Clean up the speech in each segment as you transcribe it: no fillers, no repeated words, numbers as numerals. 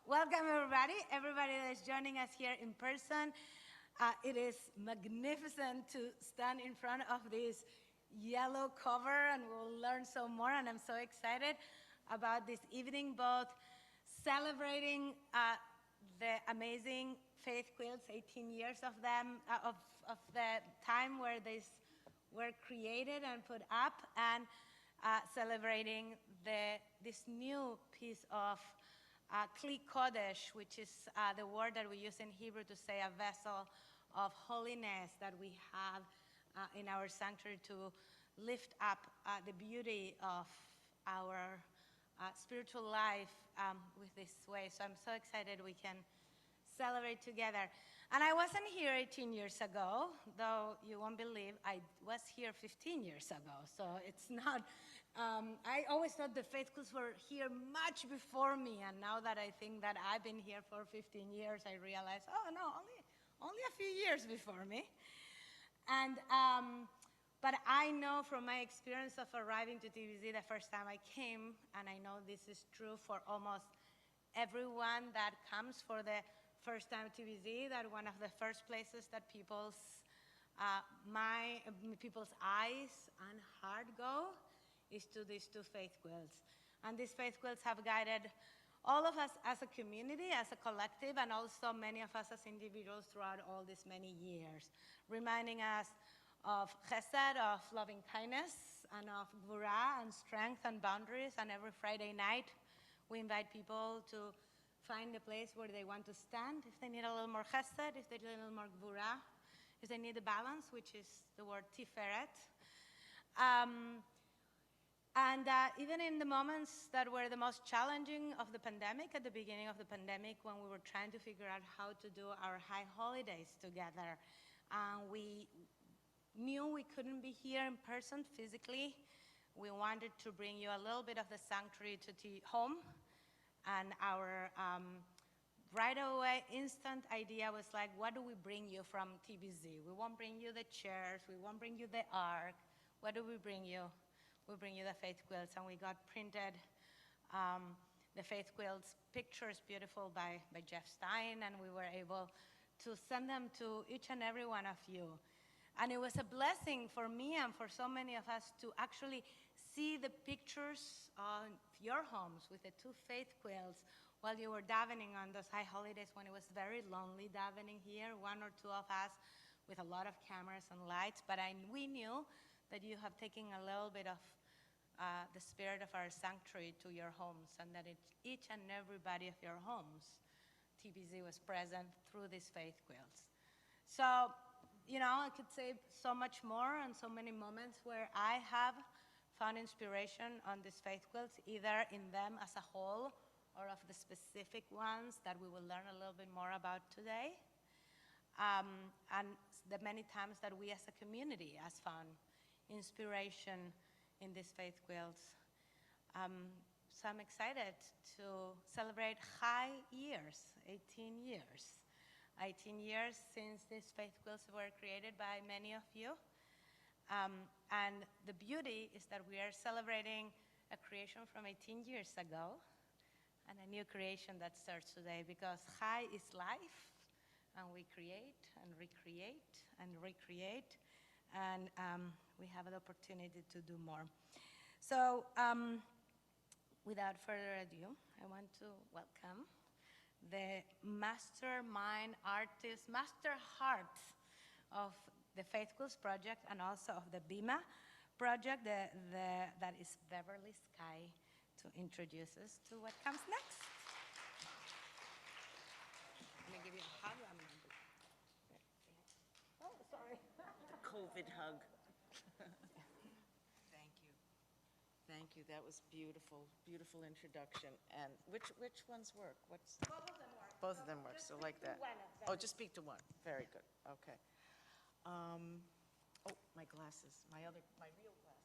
Welcome, everybody that is joining us here in person. It is magnificent to stand in front of this yellow cover, and we'll learn so more, and I'm so excited about this evening, both celebrating the amazing Faith Quilts, 18 years of them, of the time where these were created and put up, and celebrating this new piece of Kli Kodesh, which is the word that we use in Hebrew to say a vessel of holiness that we have in our sanctuary to lift up the beauty of our spiritual life with this way. So I'm so excited we can celebrate together. And I wasn't here 18 years ago, though you won't believe I was here 15 years ago. So it's not, I always thought the Faith Quilts were here much before me. And now that I think that I've been here for 15 years, I realize, oh no, only a few years before me. And, but I know from my experience of arriving to TVZ the first time I came, and I know this is true for almost everyone that comes for the first time TVZ, that one of the first places that people's eyes and heart go is to these two Faith Quilts. And these Faith Quilts have guided all of us as a community, as a collective, and also many of us as individuals throughout all these many years, reminding us of chesed, of loving kindness, and of gvura and strength and boundaries. And every Friday night, we invite people to find a place where they want to stand, if they need a little more chesed, if they need a little more gvura, if they need the balance, which is the word tiferet. Even in the moments that were the most challenging of the pandemic, at the beginning of the pandemic, when we were trying to figure out how to do our high holidays together, we knew we couldn't be here in person physically. We wanted to bring you a little bit of the sanctuary to home. And our right away instant idea was like, what do we bring you from TBZ? We won't bring you the chairs, we won't bring you the ark. What do we bring you? We bring you the Faith Quilts, and we got printed the Faith Quilts pictures, beautiful by Jeff Stein, and we were able to send them to each and every one of you. And it was a blessing for me and for so many of us to actually see the pictures of your homes with the two Faith Quilts while you were davening on those high holidays when it was very lonely davening here, one or two of us with a lot of cameras and lights. But we knew that you have taken a little bit of the spirit of our sanctuary to your homes, and that each and everybody of your homes, TBZ was present through these Faith Quilts. So, you know, I could say so much more and so many moments where I have found inspiration on these Faith Quilts, either in them as a whole or of the specific ones that we will learn a little bit more about today. And the many times that we as a community has found inspiration in these Faith Quilts. So I'm excited to celebrate high years, 18 years. 18 years since these Faith Quilts were created by many of you. And the beauty is that we are celebrating a creation from 18 years ago and a new creation that starts today, because Chai is life, and we create and recreate and recreate, and we have an opportunity to do more. So without further ado, I want to welcome the mastermind artist, master heart of the Faith Quilts project, and also of the Bimah project, that is Beverly Sky, to introduce us to what comes next. I'm gonna give you a hug. Oh, sorry. The COVID hug. Thank you. That was beautiful, beautiful introduction. And which ones work? Both of them work. Both of them work. So like that. Oh, just speak to one. Very good. Okay. Oh, my glasses, my real glasses.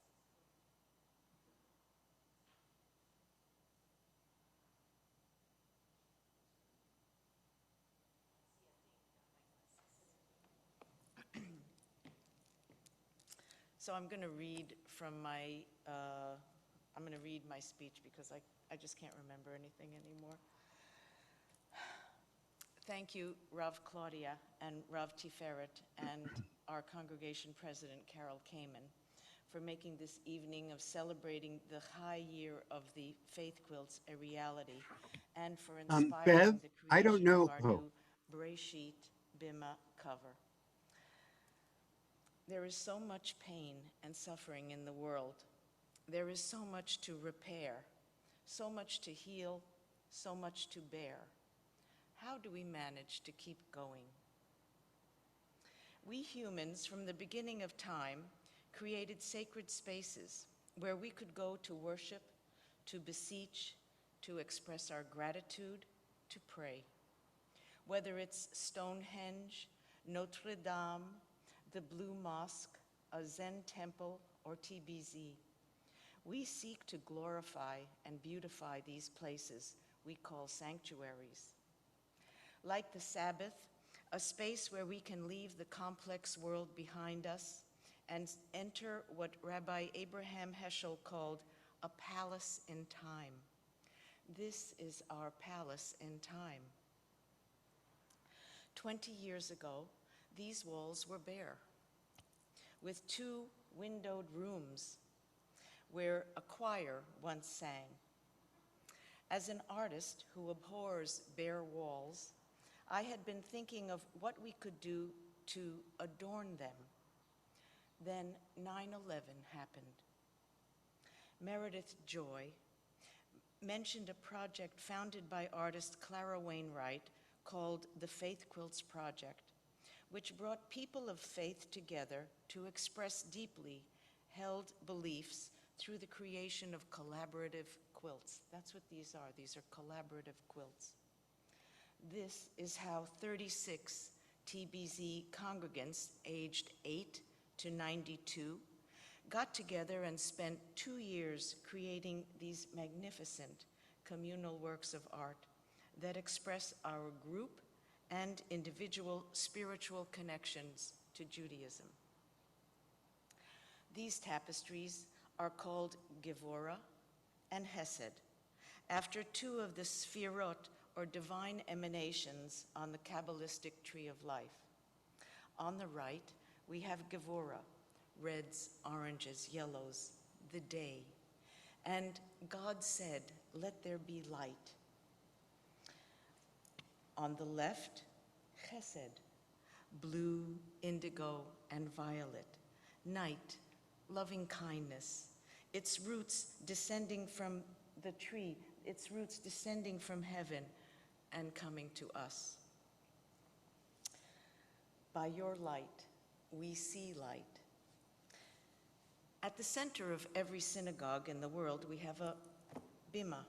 So I'm going to read from my, I'm going to read my speech because I just can't remember anything anymore. Thank you, Rav Claudia and Rav Tiferet and our congregation president, Carol Kamen, for making this evening of celebrating the high year of the Faith Quilts a reality, and for inspiring Bev, the I don't creation know. of our new Bereshit Bimah cover. There is so much pain and suffering in the world. There is so much to repair, so much to heal, so much to bear. How do we manage to keep going? We humans, from the beginning of time, created sacred spaces where we could go to worship, to beseech, to express our gratitude, to pray. Whether it's Stonehenge, Notre Dame, the Blue Mosque, a Zen temple, or TBZ, we seek to glorify and beautify these places we call sanctuaries. Like the Sabbath, a space where we can leave the complex world behind us and enter what Rabbi Abraham Heschel called a palace in time. This is our palace in time. 20 years ago, these walls were bare, with 2 windowed rooms where a choir once sang. As an artist who abhors bare walls, I had been thinking of what we could do to adorn them. Then 9/11 happened. Meredith Joy mentioned a project founded by artist Clara Wainwright called the Faith Quilts Project, which brought people of faith together to express deeply held beliefs through the creation of collaborative quilts. That's what these are. These are collaborative quilts. This is how 36 TBZ congregants aged 8 to 92 got together and spent 2 years creating these magnificent communal works of art that express our group and individual spiritual connections to Judaism. These tapestries are called Gevurah and Hesed, after 2 of the Sfirot, or divine emanations, on the Kabbalistic tree of life. On the right, we have Gevurah, reds, oranges, yellows, the day. And God said, "Let there be light." On the left, Chesed, blue, indigo, and violet, night, loving kindness, its roots descending from the tree, its roots descending from heaven and coming to us. By your light, we see light. At the center of every synagogue in the world, we have a Bimah,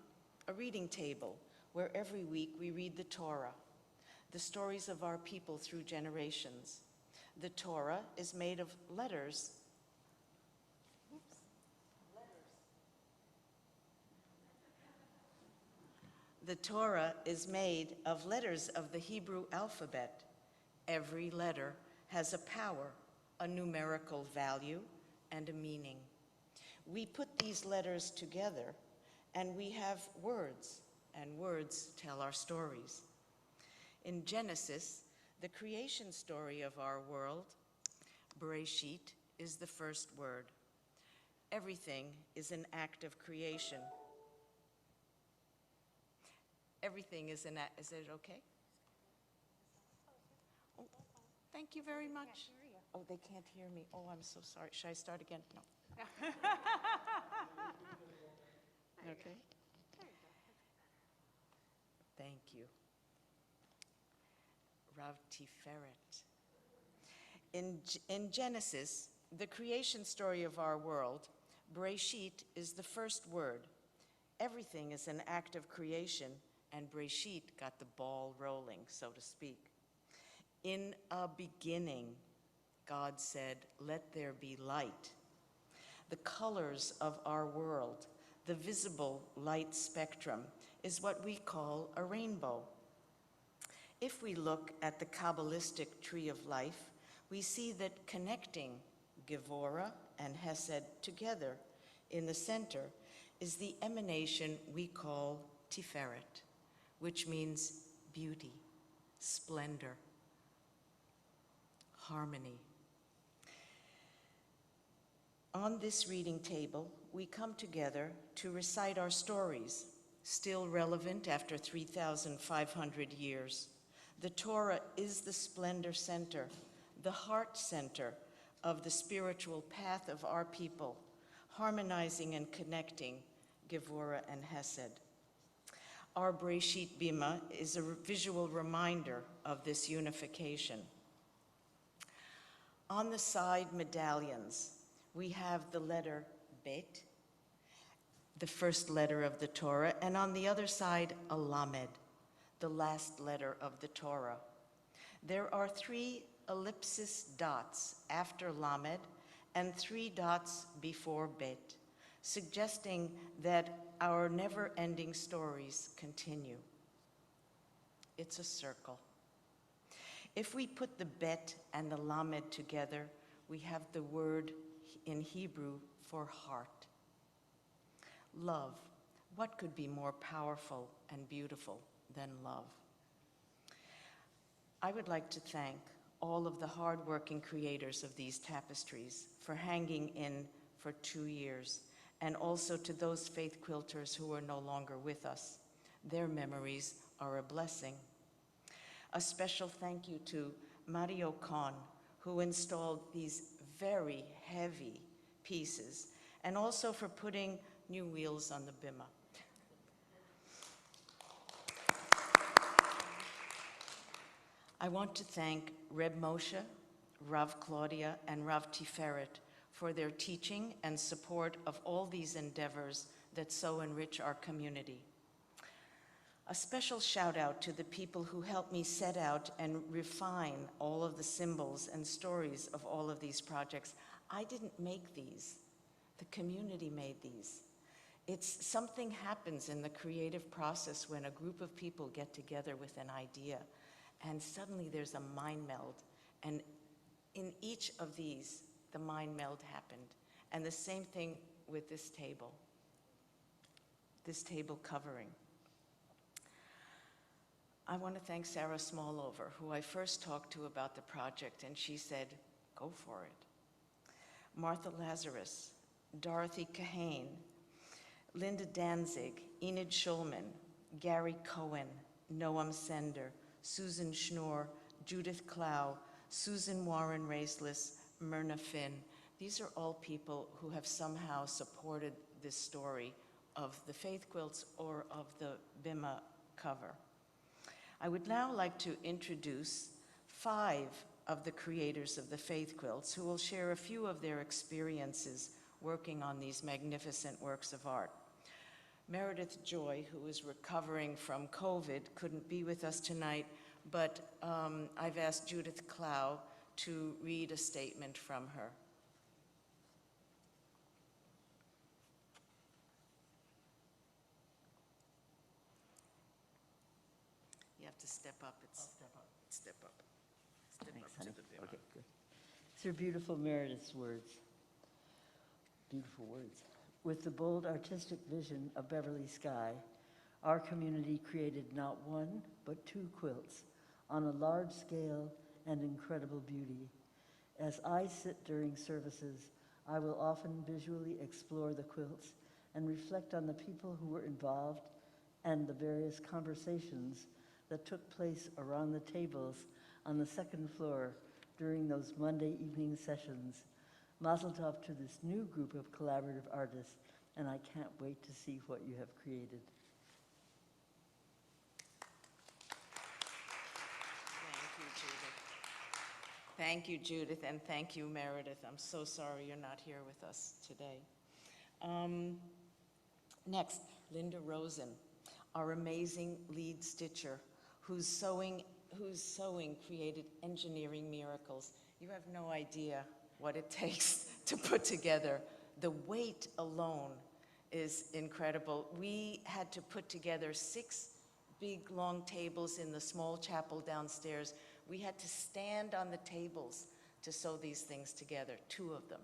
a reading table, where every week we read the Torah, the stories of our people through generations. The Torah is made of letters. The Torah is made of letters of the Hebrew alphabet. Every letter has a power, a numerical value, and a meaning. We put these letters together, and we have words, and words tell our stories. In Genesis, the creation story of our world, Bereshit is the first word. Everything is an act of creation. Everything is an act. Is it okay? Oh, thank you very much. Oh, they can't hear me. Oh, I'm so sorry. Should I start again? No. Okay. Thank you. Rav Tiferet. In Genesis, the creation story of our world, Bereshit is the first word. Everything is an act of creation, and Bereshit got the ball rolling, so to speak. In a beginning, God said, "Let there be light." The colors of our world, the visible light spectrum, is what we call a rainbow. If we look at the Kabbalistic tree of life, we see that connecting Gevurah and Hesed together in the center is the emanation we call Tiferet, which means beauty, splendor, harmony. On this reading table, we come together to recite our stories, still relevant after 3,500 years. The Torah is the splendor center, the heart center of the spiritual path of our people, harmonizing and connecting Gevurah and Hesed. Our Bereshit Bimah is a visual reminder of this unification. On the side medallions, we have the letter Bet, the first letter of the Torah, and on the other side, a Lamed, the last letter of the Torah. There are 3 ellipsis dots after Lamed and 3 dots before Bet, suggesting that our never-ending stories continue. It's a circle. If we put the Bet and the Lamed together, we have the word in Hebrew for heart. Love. What could be more powerful and beautiful than love? I would like to thank all of the hardworking creators of these tapestries for hanging in for 2 years, and also to those faith quilters who are no longer with us. Their memories are a blessing. A special thank you to Mario Con, who installed these very heavy pieces, and also for putting new wheels on the Bimah. I want to thank Reb Moshe, Rav Claudia, and Rav Tiferet for their teaching and support of all these endeavors that so enrich our community. A special shout out to the people who helped me set out and refine all of the symbols and stories of all of these projects. I didn't make these. The community made these. It's something happens in the creative process when a group of people get together with an idea, and suddenly there's a mind meld. And in each of these, the mind meld happened. And the same thing with this table covering. I want to thank Sarah Smallover, who I first talked to about the project, and she said, go for it. Martha Lazarus, Dorothy Kahane, Linda Danzig, Enid Initialman, Gary Cohen, Noam Sender, Susan Schnorr, Judith Clow, Susan Warren Raceless, Myrna Finn. These are all people who have somehow supported this story of the faith quilts or of the Bimah cover. I would now like to introduce 5 of the creators of the faith quilts who will share a few of their experiences working on these magnificent works of art. Meredith Joy, who is recovering from COVID, couldn't be with us tonight, but I've asked Judith Clow to read a statement from her. You have to step up. Step up. Step up. Step Thanks, up honey. to the Bimah. Okay, good. These are beautiful Meredith's words. Beautiful words. With the bold artistic vision of Beverly Sky, our community created not 1, but 2 quilts on a large scale and incredible beauty. As I sit during services, I will often visually explore the quilts and reflect on the people who were involved and the various conversations that took place around the tables on the 2nd floor during those Monday evening sessions. Mazel tov to this new group of collaborative artists, and I can't wait to see what you have created. Thank you, Judith, and thank you, Meredith. I'm so sorry you're not here with us today. Next, Linda Rosen, our amazing lead stitcher, whose sewing created engineering miracles. You have no idea what it takes to put together. The weight alone is incredible. We had to put together 6 big, long tables in the small chapel downstairs. We had to stand on the tables to sew these things together, 2 of them.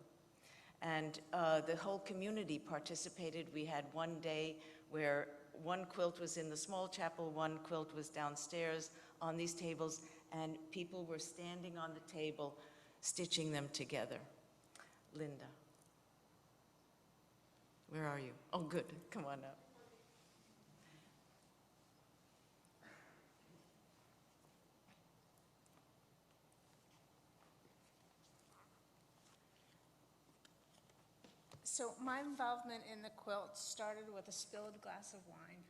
And the whole community participated. We had one day where one quilt was in the small chapel, one quilt was downstairs on these tables, and people were standing on the table, stitching them together. Linda. Where are you? Oh, good. Come on up. So my involvement in the quilt started with a spilled glass of wine.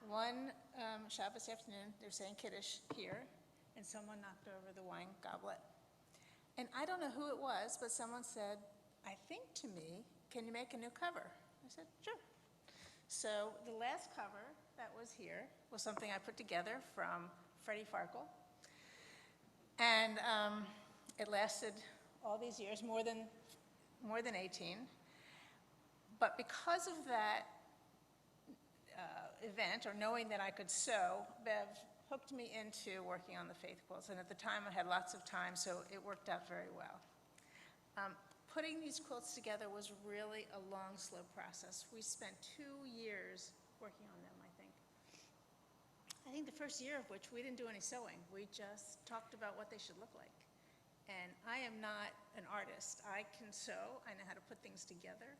One Shabbos afternoon, they're saying Kiddush here, and someone knocked over the wine goblet. And I don't know who it was, but someone said, I think to me, can you make a new cover? I said, sure. So the last cover that was here was something I put together from Freddie Farkle. And it lasted all these years, more than 18. But because of that event, or knowing that I could sew, Bev hooked me into working on the faith quilts. And at the time, I had lots of time, so it worked out very well. Putting these quilts together was really a long, slow process. We spent 2 years working on them, I think. I think the first year of which we didn't do any sewing. We just talked about what they should look like. And I am not an artist. I can sew. I know how to put things together.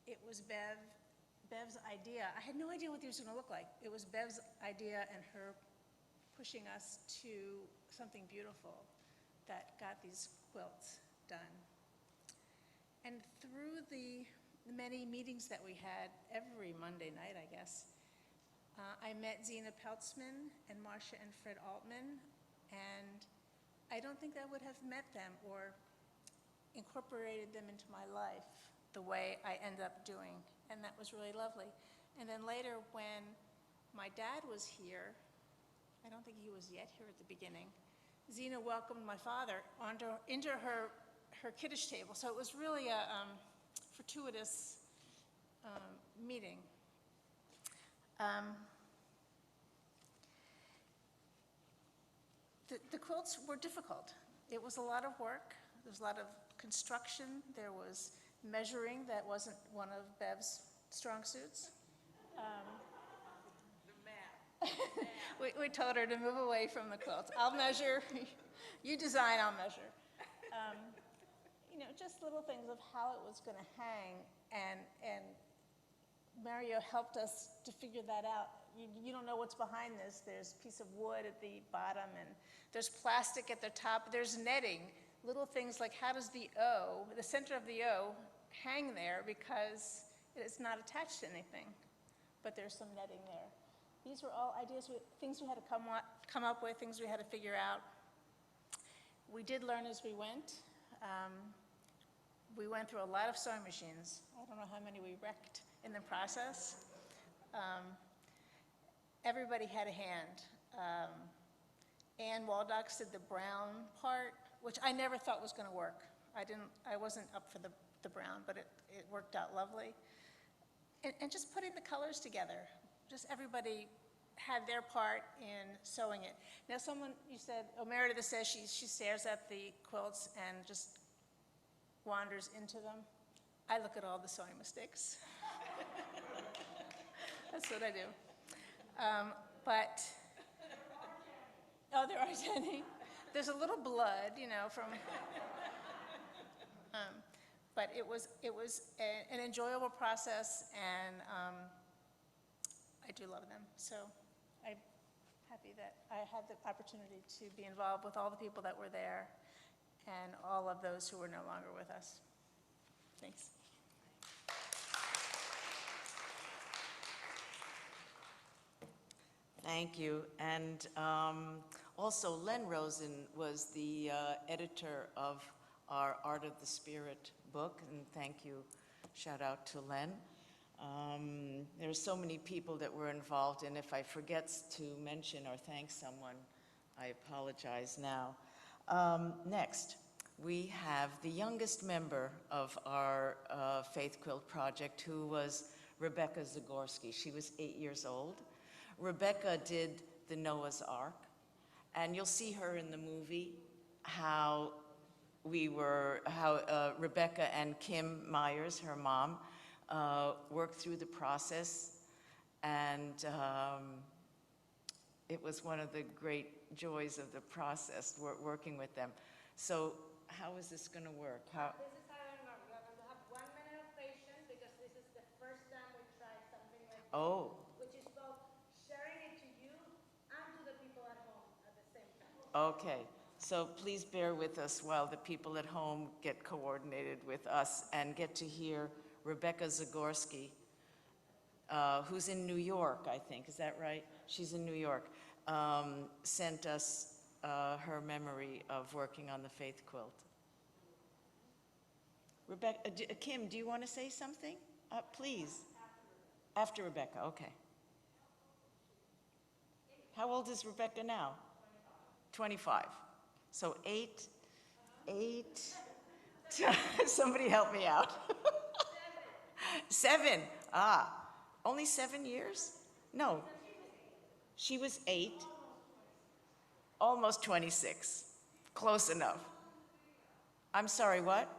It was Bev's idea. I had no idea what these were going to look like. It was Bev's idea and her pushing us to something beautiful that got these quilts done. And through the many meetings that we had every Monday night, I guess, I met Zina Peltzman and Marcia and Fred Altman, and I don't think I would have met them or incorporated them into my life the way I ended up doing, and that was really lovely. And then later, when my dad was here, I don't think he was yet here at the beginning, Zina welcomed my father into her Kiddush table, so it was really a fortuitous meeting. The quilts were difficult. It was a lot of work. There was a lot of construction. There was measuring that wasn't one of Bev's strong suits. The math. We told her to move away from the quilts. I'll measure. You design, I'll measure. Just little things of how it was going to hang, and Mario helped us to figure that out. You don't know what's behind this. There's a piece of wood at the bottom, and there's plastic at the top. There's netting, little things like how does the O, the center of the O, hang there because it's not attached to anything, but there's some netting there. These were all ideas, things we had to come up with, things we had to figure out. We did learn as we went. We went through a lot of sewing machines. I don't know how many we wrecked in the process. Everybody had a hand. Ann Waldox did the brown part, which I never thought was going to work. I wasn't up for the brown, but it worked out lovely. And just putting the colors together. Just everybody had their part in sewing it. Now you said, Meredith says she stares at the quilts and just wanders into them. I look at all the sewing mistakes. That's what I do. There aren't any. There's a little blood, from. But it was an enjoyable process, and I do love them. So I'm happy that I had the opportunity to be involved with all the people that were there and all of those who were no longer with us. Thanks. Thank you. And also, Len Rosen was the editor of our Art of the Spirit book, and thank you. Shout out to Len. There are so many people that were involved, and if I forget to mention or thank someone, I apologize now. Next, we have the youngest member of our Faith Quilt project, who was Rebecca Zagorski. She was 8 years old. Rebecca did the Noah's Ark, and you'll see her in the movie, how Rebecca and Kim Myers, her mom, worked through the process. And it was one of the great joys of the process, working with them. So how is this going to work? How? This is how it works. We're going to have 1 minute of patience because this is the first time we try something like this, which is both sharing it to you and to the people at home at the same time. Okay, so please bear with us while the people at home get coordinated with us and get to hear Rebecca Zagorski, who's in New York, I think. Is that right? She's in New York. Sent us her memory of working on the faith quilt. Rebecca, Kim, do you want to say something? Please. After Rebecca, okay. How old is Rebecca now? 25. So eight, somebody help me out. 7. Only 7 years? No. She was 8, almost 26. Close enough. I'm sorry, what?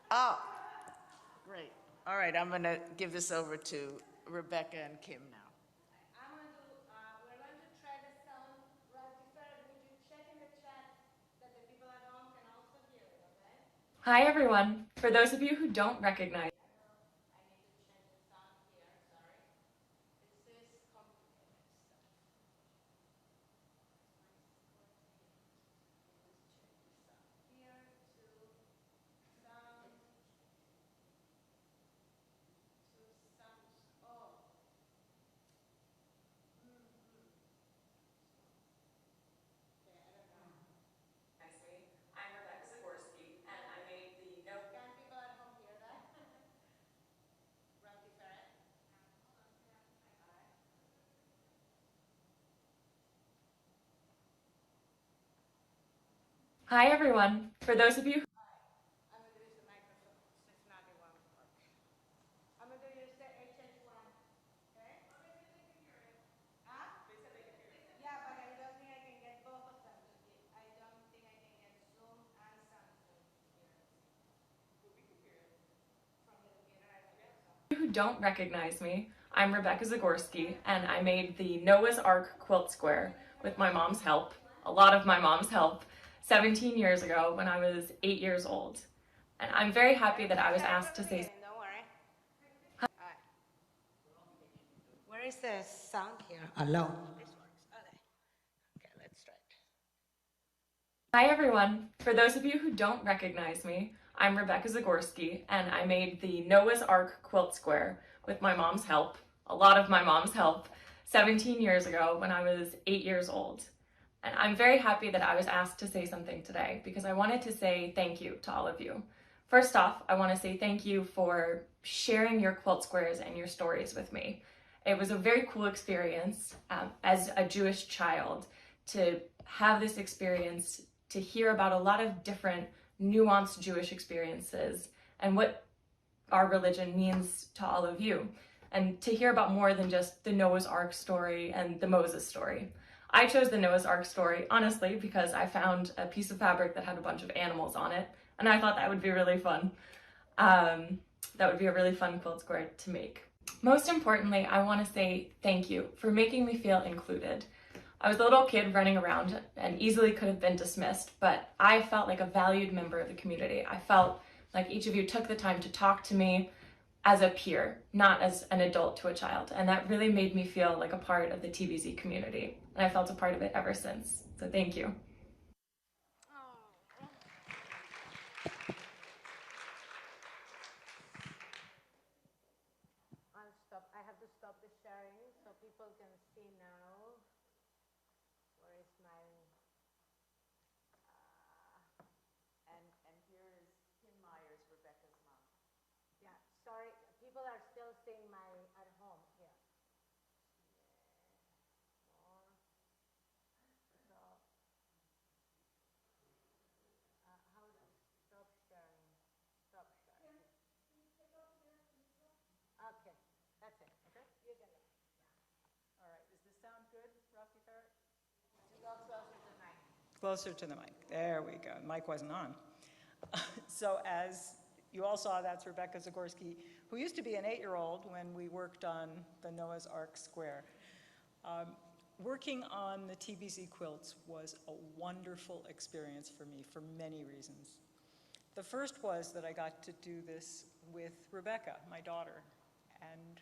Oh, great. All right, I'm going to give this over to Rebecca and Kim now. We're going to try the sound right before. Would you check in the chat that the people at home can also hear it, okay? Hi everyone. For those of you who don't recognize, I need to check the sound here, sorry. This is complicated stuff. Here to sound. Oh. I'm Rebecca Zagorski, and I made the no. Can people at home hear that? Right before it? Hi everyone. For those of you. I'm going to use the microphone since not it won't work. I'm going to use the HH1. Okay? Huh? Yeah, but I don't think I can get both of them to hear. I don't think I can get Zoom and Samsung to hear it. But we can hear it. From the computer, I don't think so. Who don't recognize me, I'm Rebecca Zagorski, and I made the Noah's Ark quilt square with my mom's help, a lot of my mom's help, 17 years ago when I was 8 years old. And I'm very happy that I was asked to say. Don't worry. All right. Where is the sound here? Hello. This works. Okay. Okay, let's try it. Hi everyone. For those of you who don't recognize me, I'm Rebecca Zagorski, and I made the Noah's Ark quilt square with my mom's help, a lot of my mom's help, 17 years ago when I was 8 years old. And I'm very happy that I was asked to say something today because I wanted to say thank you to all of you. First off, I want to say thank you for sharing your quilt squares and your stories with me. It was a very cool experience as a Jewish child to have this experience, to hear about a lot of different nuanced Jewish experiences and what our religion means to all of you, and to hear about more than just the Noah's Ark story and the Moses story. I chose the Noah's Ark story, honestly, because I found a piece of fabric that had a bunch of animals on it, and I thought that would be really fun. That would be a really fun quilt square to make. Most importantly, I want to say thank you for making me feel included. I was a little kid running around and easily could have been dismissed, but I felt like a valued member of the community. I felt like each of you took the time to talk to me as a peer, not as an adult to a child. And that really made me feel like a part of the TBZ community. And I felt a part of it ever since. So thank you. I'll stop. I have to stop the sharing so people can see now. Where is my... And here is Kim Myers, Rebecca's mom. Yeah, sorry. People are still seeing my at home here. More. So, how do stop sharing? Stop sharing. Okay, that's it. Okay. You can go. All right, is this sound good, Rafi Ferret? To go closer to the mic. Closer to the mic. There we go. The mic wasn't on. So as you all saw that's Rebecca Zagorski, who used to be an 8-year-old when we worked on the Noah's Ark Square. Working on the TBZ quilts was a wonderful experience for me for many reasons. The first was that I got to do this with Rebecca, my daughter, and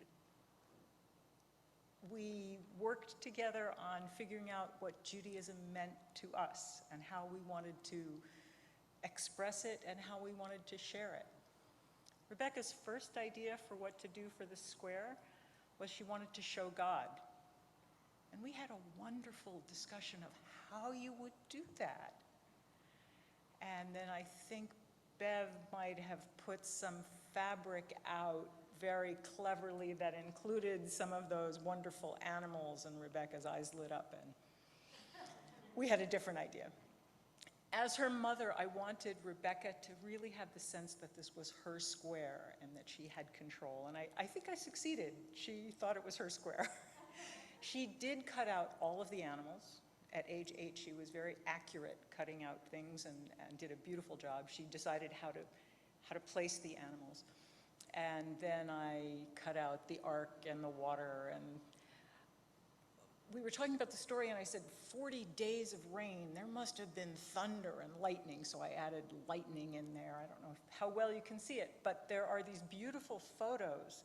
we worked together on figuring out what Judaism meant to us and how we wanted to express it and how we wanted to share it. Rebecca's first idea for what to do for the square was she wanted to show God. And we had a wonderful discussion of how you would do that. And then I think Bev might have put some fabric out very cleverly that included some of those wonderful animals, and Rebecca's eyes lit up, and we had a different idea. As her mother, I wanted Rebecca to really have the sense that this was her square and that she had control, and I think I succeeded. She thought it was her square. She did cut out all of the animals. At age 8, she was very accurate cutting out things and did a beautiful job. She decided how to place the animals. And then I cut out the ark and the water, and we were talking about the story, and I said, 40 days of rain, there must have been thunder and lightning, so I added lightning in there. I don't know how well you can see it, but there are these beautiful photos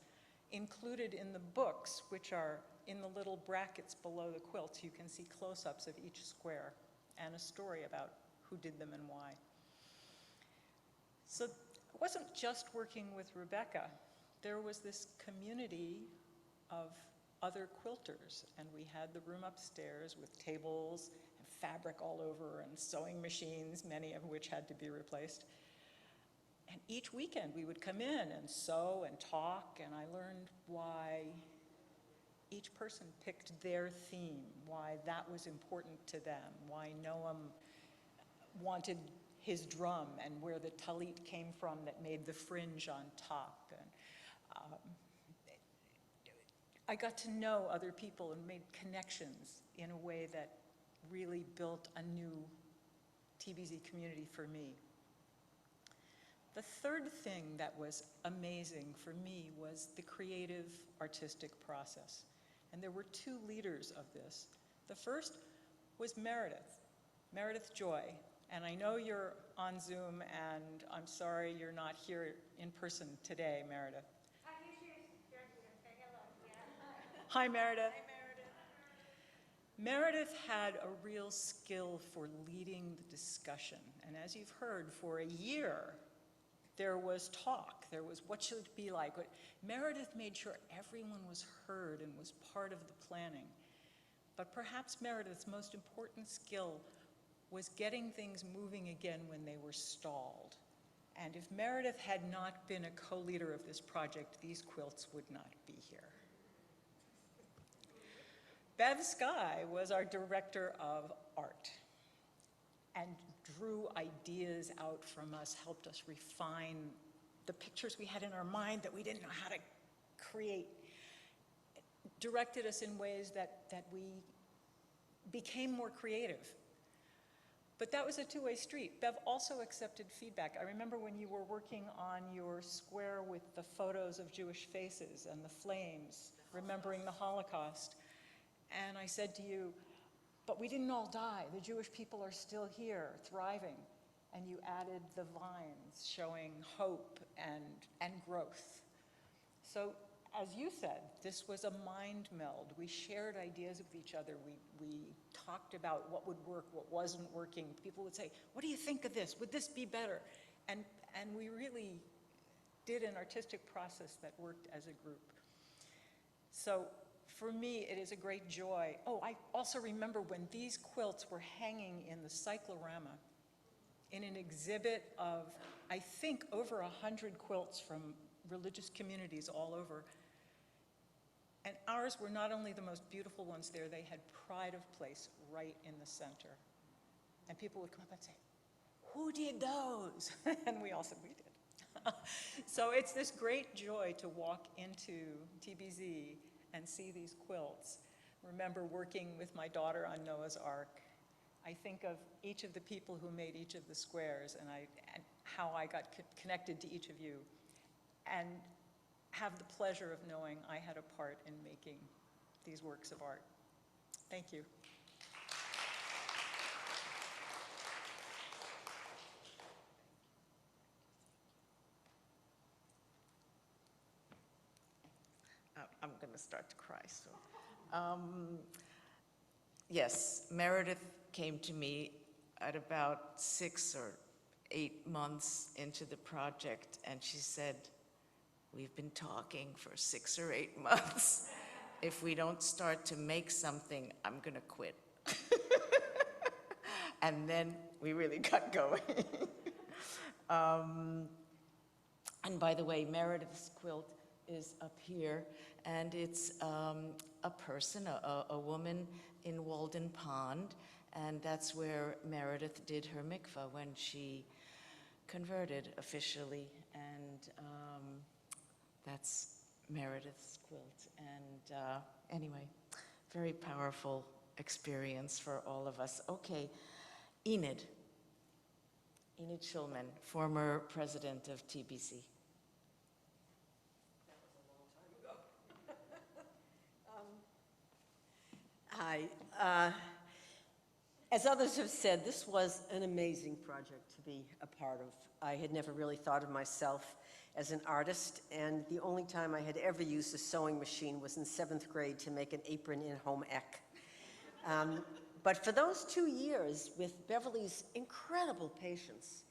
included in the books, which are in the little brackets below the quilts. You can see close-ups of each square and a story about who did them and why. So it wasn't just working with Rebecca. There was this community of other quilters, and we had the room upstairs with tables and fabric all over and sewing machines, many of which had to be replaced. And each weekend we would come in and sew and talk, and I learned why each person picked their theme, why that was important to them, why Noam wanted his drum and where the talit came from that made the fringe on top. And I got to know other people and made connections in a way that really built a new TBZ community for me. The third thing that was amazing for me was the creative artistic process. And there were 2 leaders of this. The first was Meredith Joy. And I know you're on Zoom, and I'm sorry you're not here in person today, Meredith. Hi, Meredith. Hi, Meredith. Meredith had a real skill for leading the discussion. And as you've heard, for a year, there was talk. There was what should it be like. Meredith made sure everyone was heard and was part of the planning. But perhaps Meredith's most important skill was getting things moving again when they were stalled. And if Meredith had not been a co-leader of this project, these quilts would not be here. Bev Sky was our director of art and drew ideas out from us, helped us refine the pictures we had in our mind that we didn't know how to create, directed us in ways that we became more creative. But that was a two-way street. Bev also accepted feedback. I remember when you were working on your square with the photos of Jewish faces and the flames, remembering the Holocaust. And I said to you, but we didn't all die. The Jewish people are still here, thriving. And you added the vines showing hope and growth. So as you said, this was a mind meld. We shared ideas with each other. We talked about what would work, what wasn't working. People would say, what do you think of this? Would this be better? And we really did an artistic process that worked as a group. So for me, it is a great joy. Oh, I also remember when these quilts were hanging in the cyclorama in an exhibit of, I think, over 100 quilts from religious communities all over. And ours were not only the most beautiful ones there, they had pride of place right in the center. And people would come up and say, who did those? And we all said, we did. So it's this great joy to walk into TBZ and see these quilts. Remember working with my daughter on Noah's Ark. I think of each of the people who made each of the squares and how I got connected to each of you, and have the pleasure of knowing I had a part in making these works of art. Thank you. I'm going to start to cry soon. Yes, Meredith came to me at about 6 or 8 months into the project, and she said, "We've been talking for 6 or 8 months. If we don't start to make something, I'm going to quit." And then we really got going. And by the way, Meredith's quilt is up here, and it's a person, a woman in Walden Pond, and that's where Meredith did her mikvah when she converted officially, and that's Meredith's quilt. And anyway, very powerful experience for all of us. Okay, Enid Initialman, former president of TBC. Hi. As others have said, this was an amazing project to be a part of. I had never really thought of myself as an artist, and the only time I had ever used a sewing machine was in 7th grade to make an apron in home ec. But for those 2 years, with Beverly's incredible patience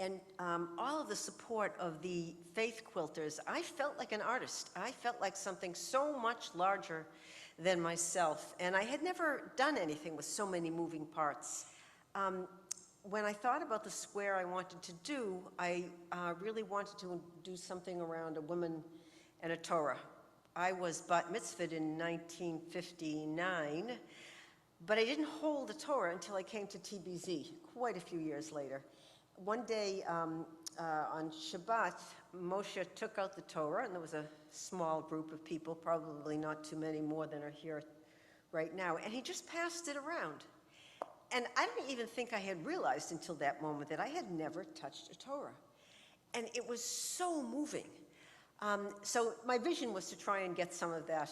and all of the support of the faith quilters, I felt like an artist. I felt like something so much larger than myself, and I had never done anything with so many moving parts. When I thought about the square I wanted to do, I really wanted to do something around a woman and a Torah. I was bat mitzvahed in 1959, but I didn't hold the Torah until I came to TBZ quite a few years later. One day on Shabbat, Moshe took out the Torah, and there was a small group of people, probably not too many more than are here right now, and he just passed it around. And I didn't even think I had realized until that moment that I had never touched a Torah. And it was so moving. So my vision was to try and get some of that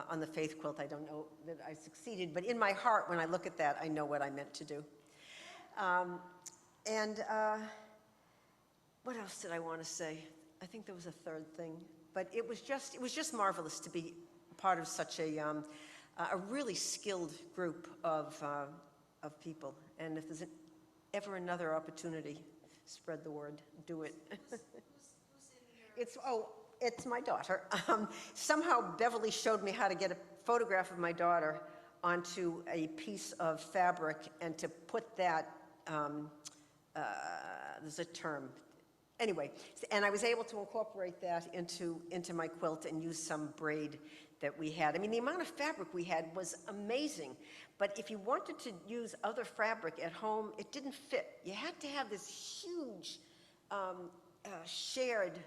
on the faith quilt. I don't know that I succeeded, but in my heart, when I look at that, I know what I meant to do. What else did I want to say? I think there was a third thing, but it was just marvelous to be part of such a really skilled group of people. And if there's ever another opportunity, spread the word, do it. It's my daughter. Somehow Beverly showed me how to get a photograph of my daughter onto a piece of fabric and to put that, there's a term. Anyway, and I was able to incorporate that into my quilt and use some braid that we had. I mean, the amount of fabric we had was amazing, but if you wanted to use other fabric at home, it didn't fit. You had to have this huge shared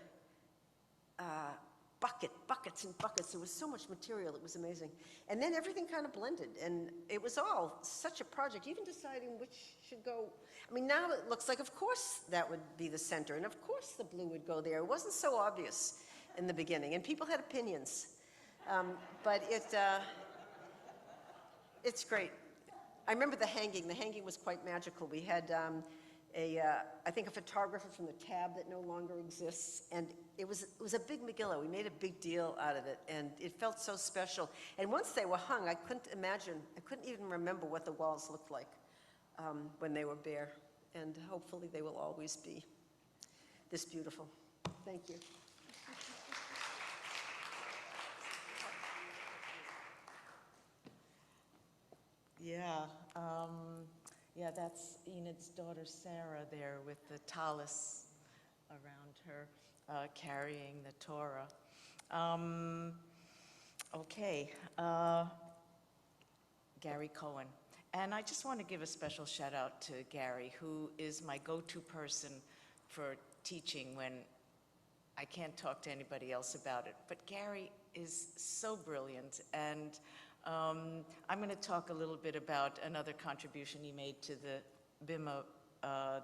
buckets and buckets. There was so much material, it was amazing. And then everything kind of blended, and it was all such a project, even deciding which should go. I mean, now it looks like, of course, that would be the center, and of course the blue would go there. It wasn't so obvious in the beginning, and people had opinions. But it's great. I remember the hanging. The hanging was quite magical. We had I think a photographer from the Tab that no longer exists, and it was a big Megillah. We made a big deal out of it, and it felt so special. And once they were hung, I couldn't even remember what the walls looked like when they were bare, and hopefully they will always be this beautiful. Thank you. Yeah, that's Enid's daughter Sarah there with the tallis around her, carrying the Torah. Okay, Gary Cohen. And I just want to give a special shout out to Gary, who is my go-to person for teaching when I can't talk to anybody else about it. But Gary is so brilliant, and I'm going to talk a little bit about another contribution he made to the Bimah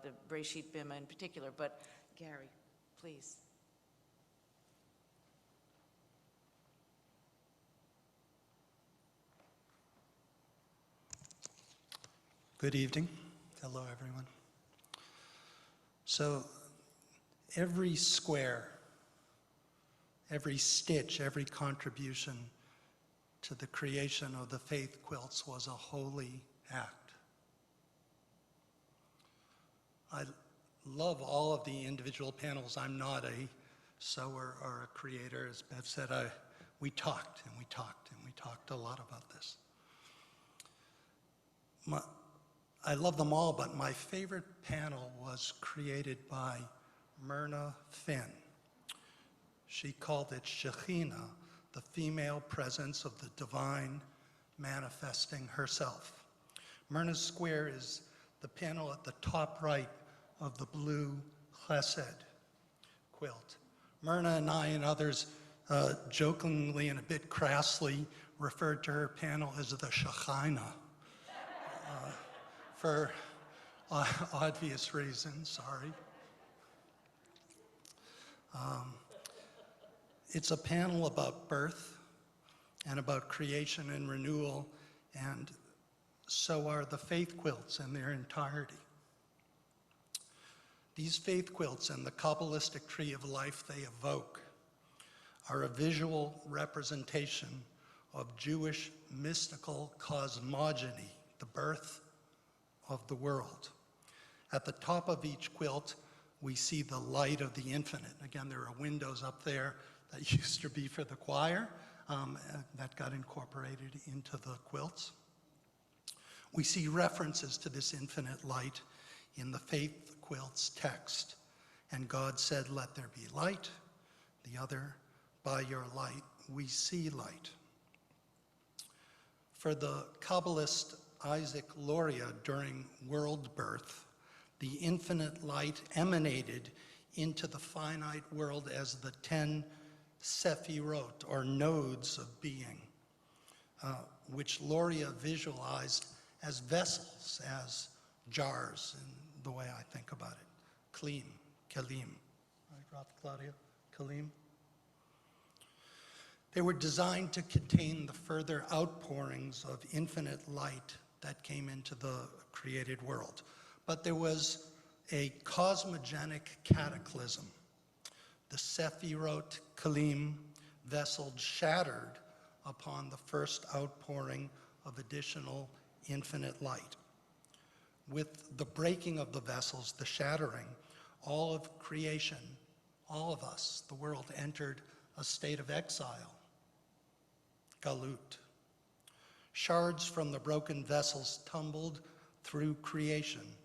the Bereshit Bimah in particular. But Gary, please. Good evening. Hello, everyone. So every square, every stitch, every contribution to the creation of the faith quilts was a holy act. I love all of the individual panels. I'm not a sewer or a creator. As Bev said, we talked and we talked and we talked a lot about this. I love them all, but my favorite panel was created by Myrna Finn. She called it Shekhinah, the female presence of the divine manifesting herself. Myrna's square is the panel at the top right of the blue chesed quilt. Myrna and I and others jokingly and a bit crassly referred to her panel as the Shekhinah. For obvious reasons, sorry. It's a panel about birth and about creation and renewal, and so are the faith quilts in their entirety. These faith quilts and the Kabbalistic tree of life they evoke are a visual representation of Jewish mystical cosmogony, the birth of the world. At the top of each quilt, we see the light of the infinite. Again, there are windows up there that used to be for the choir that got incorporated into the quilts. We see references to this infinite light in the faith quilt's text. And God said, "Let there be light." The other, "By your light we see light." For the Kabbalist Isaac Luria, during world birth, the infinite light emanated into the finite world as the 10 sephirot, or nodes of being, which Luria visualized as vessels, as jars, in the way I think about it. Kelim. Right, Rob, Claudia? Kelim? They were designed to contain the further outpourings of infinite light that came into the created world. But there was a cosmogenic cataclysm. The Sephirot Kelim vessels shattered upon the first outpouring of additional infinite light. With the breaking of the vessels, the shattering, all of creation, all of us, the world, entered a state of exile, galut. Shards from the broken vessels tumbled through creation,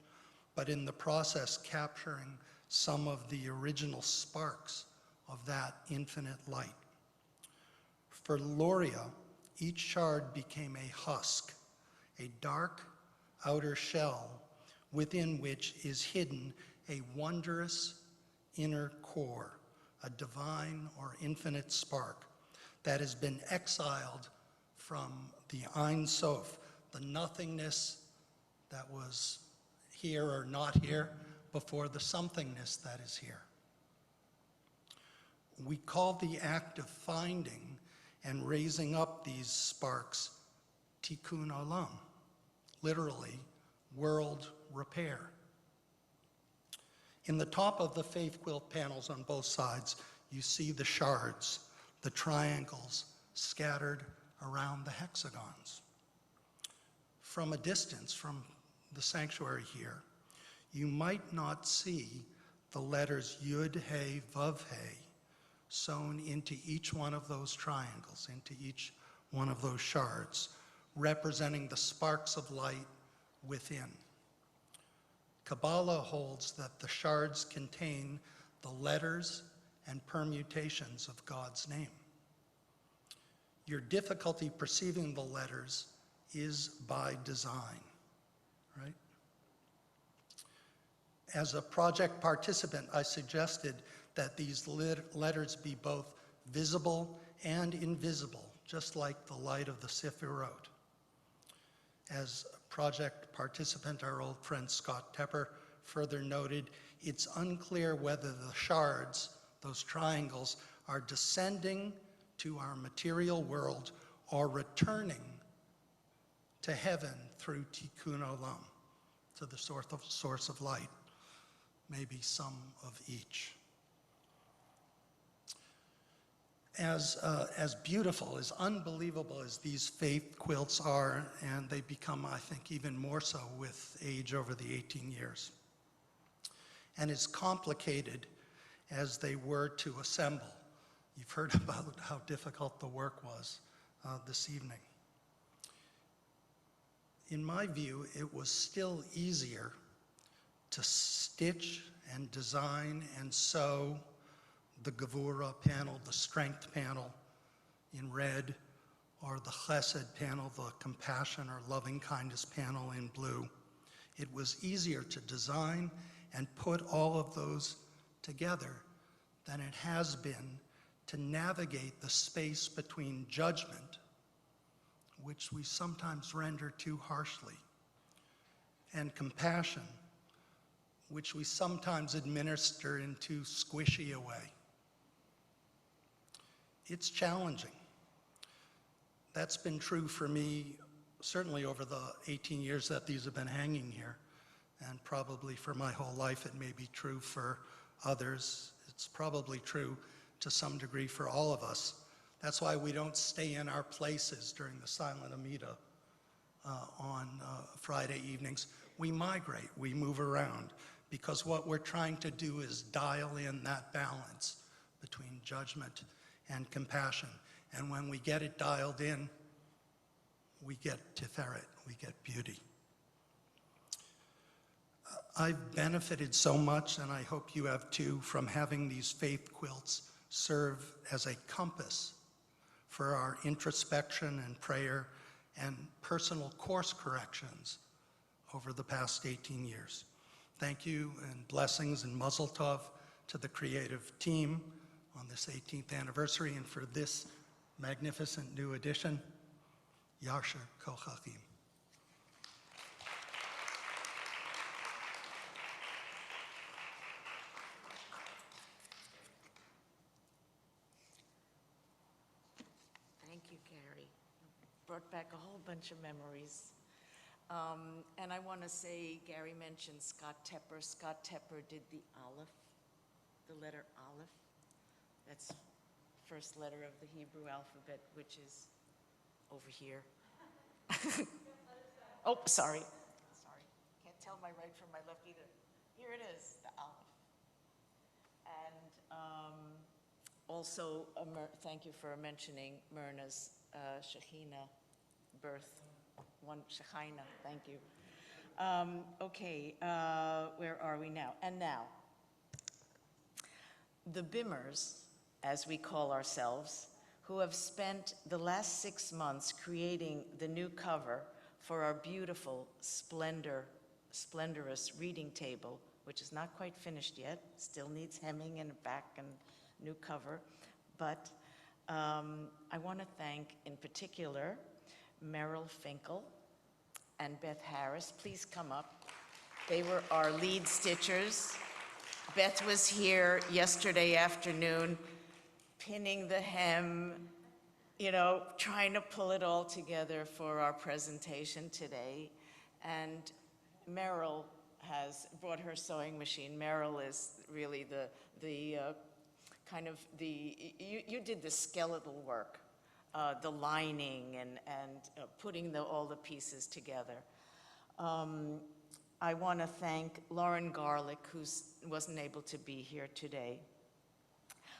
but in the process capturing some of the original sparks of that infinite light. For Luria, each shard became a husk, a dark outer shell within which is hidden a wondrous inner core, a divine or infinite spark that has been exiled from the Ein Sof, the nothingness that was here or not here before the somethingness that is here. We call the act of finding and raising up these sparks tikkun olam, literally world repair. In the top of the faith quilt panels on both sides, you see the shards, the triangles scattered around the hexagons. From a distance, from the sanctuary here, you might not see the letters Yud, He, Vav, He sewn into each one of those triangles, into each one of those shards, representing the sparks of light within. Kabbalah holds that the shards contain the letters and permutations of God's name. Your difficulty perceiving the letters is by design, right? As a project participant, I suggested that these letters be both visible and invisible, just like the light of the Sephirot. As a project participant, our old friend Scott Tepper further noted, it's unclear whether the shards, those triangles, are descending to our material world or returning to heaven through Tikkun Olam, to the source of light. Maybe some of each. As beautiful, as unbelievable as these faith quilts are, and they become, I think, even more so with age over the 18 years, and as complicated as they were to assemble. You've heard about how difficult the work was this evening. In my view, it was still easier to stitch and design and sew the Gevura panel, the strength panel in red, or the Chesed panel, the compassion or loving kindness panel in blue. It was easier to design and put all of those together than it has been to navigate the space between judgment, which we sometimes render too harshly, and compassion, which we sometimes administer in too squishy a way. It's challenging. That's been true for me, certainly over the 18 years that these have been hanging here, and probably for my whole life. It may be true for others. It's probably true to some degree for all of us. That's why we don't stay in our places during the silent Amida on Friday evenings. We migrate, we move around, because what we're trying to do is dial in that balance between judgment and compassion. And when we get it dialed in, we get Tiferet, we get beauty. I've benefited so much, and I hope you have too, from having these faith quilts serve as a compass for our introspection and prayer and personal course corrections over the past 18 years. Thank you, and blessings and mazel tov to the creative team on this 18th anniversary, and for this magnificent new edition, Yasher Kochachim. Thank you, Gary. Brought back a whole bunch of memories. And I want to say, Gary mentioned Scott Tepper. Scott Tepper did the Aleph, the letter Aleph. That's first letter of the Hebrew alphabet, which is over here. Oh, sorry. Sorry. Can't tell my right from my left either. Here it is, the Aleph. And also, thank you for mentioning Myrna's Shekhinah birth. One Shekhinah, thank you. Okay, where are we now? And now, the Bimahs, as we call ourselves, who have spent the last 6 months creating the new cover for our beautiful, splendorous reading table, which is not quite finished yet, still needs hemming and back and new cover. But I want to thank, in particular, Merrill Finkel and Beth Harris. Please come up. They were our lead stitchers. Beth was here yesterday afternoon, pinning the hem, you know, trying to pull it all together for our presentation today. And Merrill has brought her sewing machine. Merrill is really you did the skeletal work, the lining and putting all the pieces together. I want to thank Lauren Garlick, who wasn't able to be here today.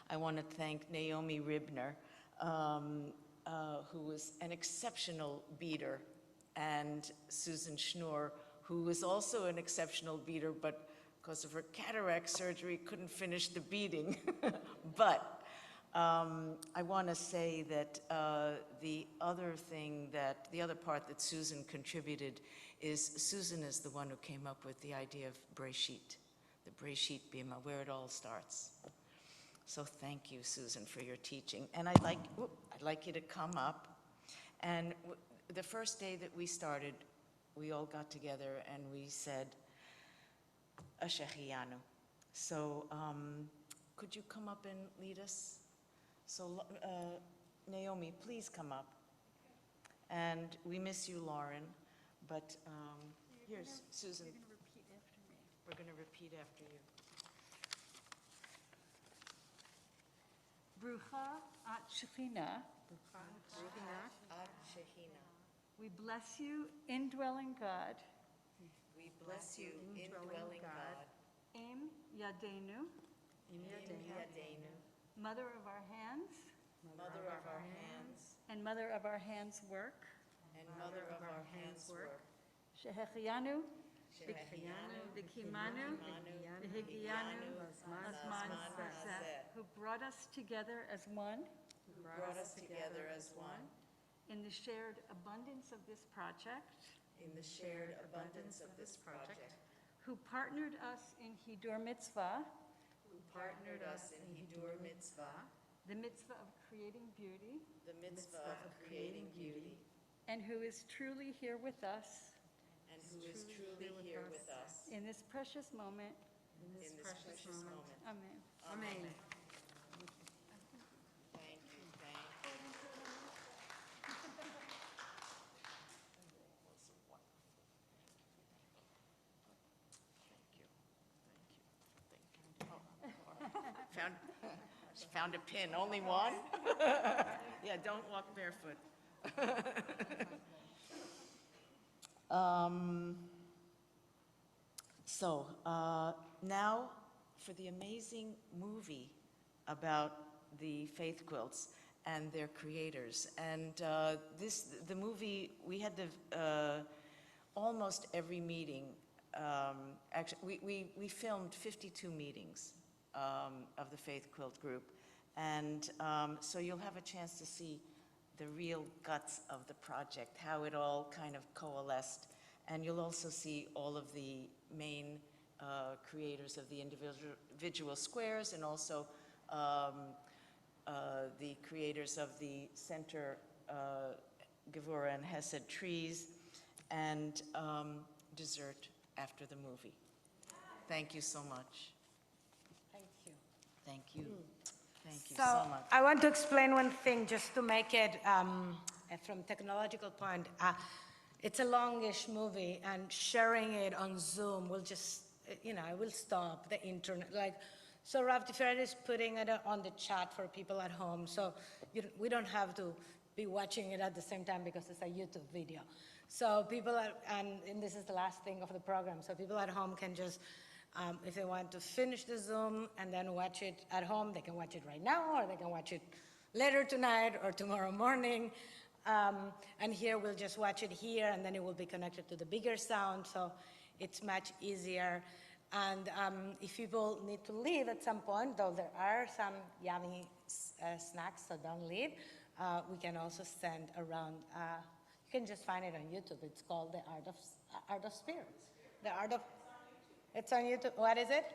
I want to thank Naomi Ribner, who was an exceptional beater, and Susan Schnur, who was also an exceptional beater, but because of her cataract surgery, couldn't finish the beading. But I want to say that the other part that Susan contributed is Susan is the one who came up with the idea of Bereshit, the Bereshit Bimah, where it all starts. So thank you, Susan, for your teaching. And I'd like you to come up. And the first day that we started, we all got together and we said, a Shechianu. So could you come up and lead us? So Naomi, please come up. And we miss you, Lauren, but here's Susan. You're going to repeat after me. We're going to repeat after you. Brucha at Shekhinah. Ad Shehina. We bless you, indwelling God. We bless you, indwelling God. Im Yadenu, Im Yadenu. mother of our hands, Mother of our hands, and mother of our hands' work. and mother of our hands' work. Shehechianu, Shechianu, Vikimanu, Vihigianu, Asman Asman Sazeh, who brought us together as one who brought us together as one in the shared abundance of this project, in the shared abundance of this project, who partnered us in Hidur Mitzvah, who partnered us in Hidur Mitzvah, the mitzvah of creating beauty, the mitzvah of creating beauty, and who is truly here with us and who is truly here with us in this precious moment. in this precious moment. Amen. Amen. Thank you, thank you. Found a pin, only one? Yeah, don't walk barefoot. Now for the amazing movie about the faith quilts and their creators. And the movie, we had almost every meeting. Actually, we filmed 52 meetings of the Faith Quilt Group. And so you'll have a chance to see the real guts of the project, how it all kind of coalesced. And you'll also see all of the main creators of the individual squares, and also the creators of the center Gevurah and Hesed trees, and dessert after the movie. Thank you so much. Thank you. Thank you. Thank you So so much. I want to explain one thing just to make it from technological point. It's a longish movie, and sharing it on Zoom will just, it will stop the internet. So Rav Tiferet is putting it on the chat for people at home. So we don't have to be watching it at the same time because it's a YouTube video. So people and this is the last thing of the program. So people at home can just, if they want to finish the Zoom and then watch it at home, they can watch it right now, or they can watch it later tonight or tomorrow morning. And here we'll just watch it here, and then it will be connected to the bigger sound, so it's much easier. And if people need to leave at some point, though there are some yummy snacks, so don't leave, we can also send around, you can just find it on YouTube. It's called The Art of Spirits. It's on YouTube. What is it?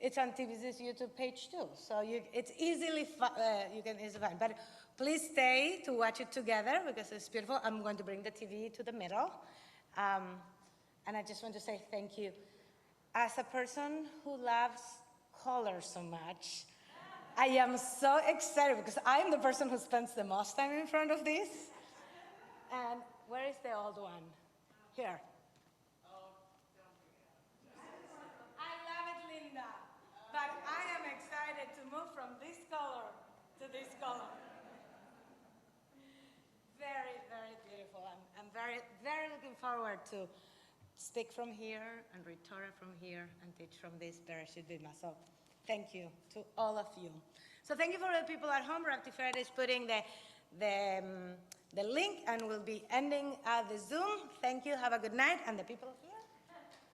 It's on TVZ's YouTube page too. So it's easily, you can easily find. But please stay to watch it together because it's beautiful. I'm going to bring the TV to the middle. And I just want to say thank you. As a person who loves color so much, I am so excited because I'm the person who spends the most time in front of this. And where is the old one? Here. I love it, Linda. But I am excited to move from this color to this color. Very, very beautiful. I'm very, very looking forward to speak from here and read Torah from here and teach from this Bereshit Bimah. So thank you to all of you. So thank you for the people at home. Rav Tiferet is putting the link, and we'll be ending the Zoom. Thank you. Have a good night. And the people here.